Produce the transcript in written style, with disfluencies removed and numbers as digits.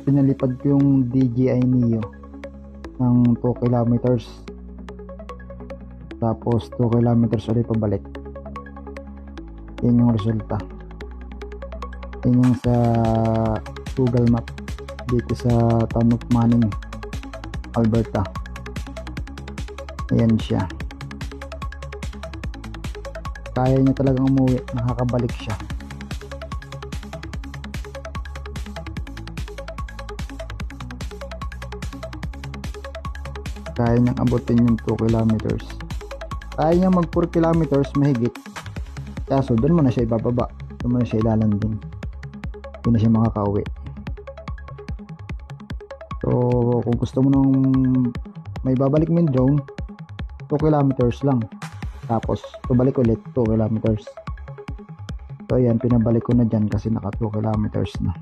pinalipad ko yung DJI Neo ng 2 kilometers, tapos 2 kilometers ulit pabalik. Yan yung resulta. Yan yung sa Google Map dito sa town of Manning, Alberta. Ayan siya. Kaya niya talagang umuwi, nakakabalik siya. Kaya niyang abutin yung 2 kilometers. Kaya niyang mag 4 kilometers mahigit, kaso doon mo na siya ibababa, doon mo na siya ilalanding, hindi na siya makakauwi. So kung gusto mo nang may babalik mo yung drone, 2 kilometers lang, tapos pabalik ulit 2 kilometers. So ayan, pinabalik ko na dyan kasi naka 2 kilometers na.